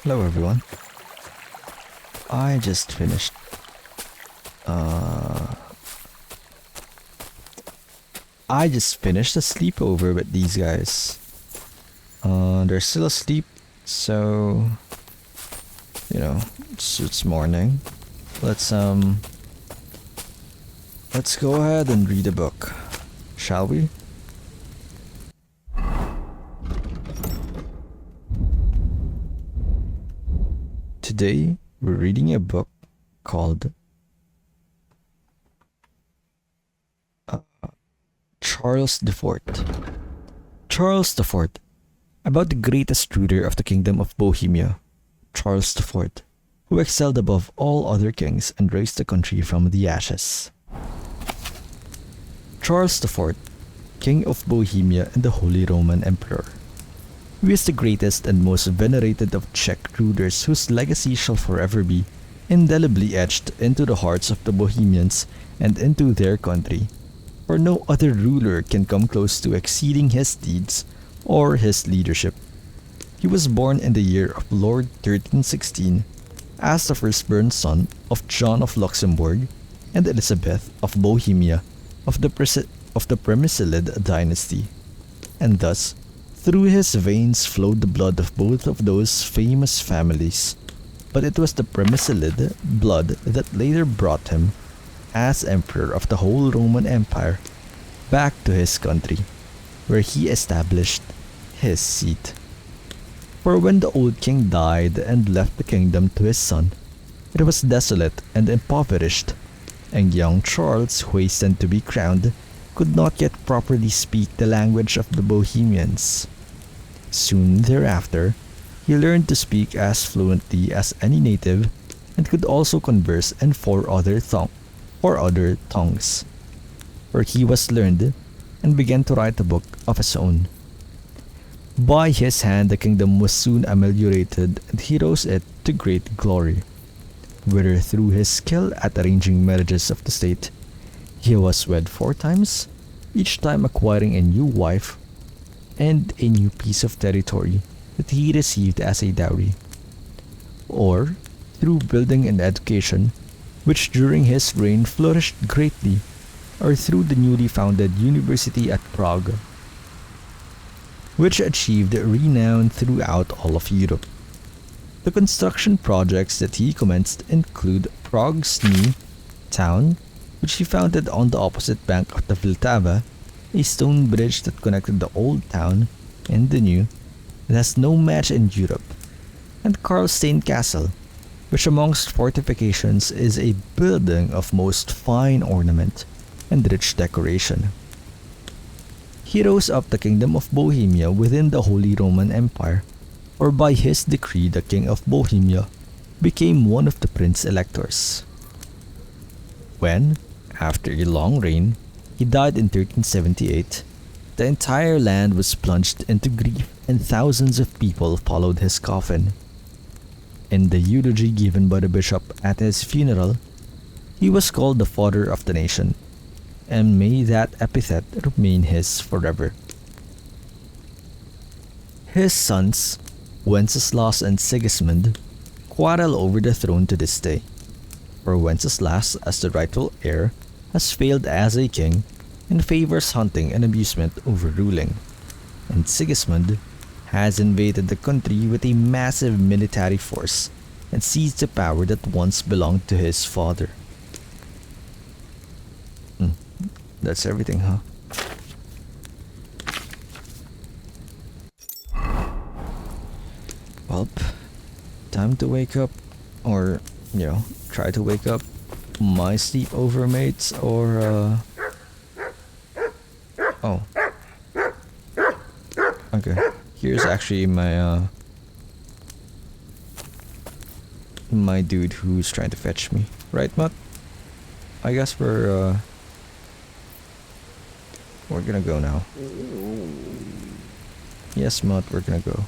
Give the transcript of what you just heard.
Hello everyone. I just finished uh I just finished a sleepover with these guys. They're still asleep, so it's morning. Let's let's go ahead and read a book. Shall we? Today we're reading a book called Charles the Fourth. Charles the Fourth, about the greatest ruler of the kingdom of Bohemia, Charles the Fourth, who excelled above all other kings and raised the country from the ashes. Charles the Fourth, King of Bohemia and the Holy Roman Emperor. He is the greatest and most venerated of Czech rulers whose legacy shall forever be indelibly etched into the hearts of the Bohemians and into their country, for no other ruler can come close to exceeding his deeds or his leadership. He was born in the year of Lord 1316 as the firstborn son of John of Luxembourg and Elizabeth of Bohemia of the Premyslid dynasty, and thus through his veins flowed the blood of both of those famous families. But it was the Premyslid blood that later brought him, as emperor of the whole Roman Empire, back to his country, where he established his seat. For when the old king died and left the kingdom to his son, it was desolate and impoverished, and young Charles, who hastened to be crowned, could not yet properly speak the language of the Bohemians. Soon thereafter, he learned to speak as fluently as any native and could also converse in four other tongues, for he was learned and began to write a book of his own. By his hand the kingdom was soon ameliorated and he rose it to great glory, whether through his skill at arranging marriages of the state. He was wed 4 times, each time acquiring a new wife and a new piece of territory that he received as a dowry, or through building and education, which during his reign flourished greatly, or through the newly founded university at Prague, which achieved renown throughout all of Europe. The construction projects that he commenced include Prague's new town, which he founded on the opposite bank of the Vltava, a stone bridge that connected the old town and the new, that has no match in Europe, and Karlstein Castle, which amongst fortifications is a building of most fine ornament and rich decoration. He rose up the kingdom of Bohemia within the Holy Roman Empire, for by his decree the king of Bohemia became one of the prince-electors. When, after a long reign, he died in 1378, the entire land was plunged into grief and thousands of people followed his coffin. In the eulogy given by the bishop at his funeral, he was called the father of the nation, and may that epithet remain his forever. His sons, Wenceslas and Sigismund, quarrel over the throne to this day, for Wenceslas, as the rightful heir, has failed as a king and favors hunting and amusement over ruling, and Sigismund has invaded the country with a massive military force and seized the power that once belonged to his father. That's everything, huh? Well, time to wake up, or, try to wake up my sleepover mates, or, oh. Okay, here's actually my dude who's trying to fetch me. Right, Mutt? I guess we're gonna go now. Yes, Mutt, we're gonna go.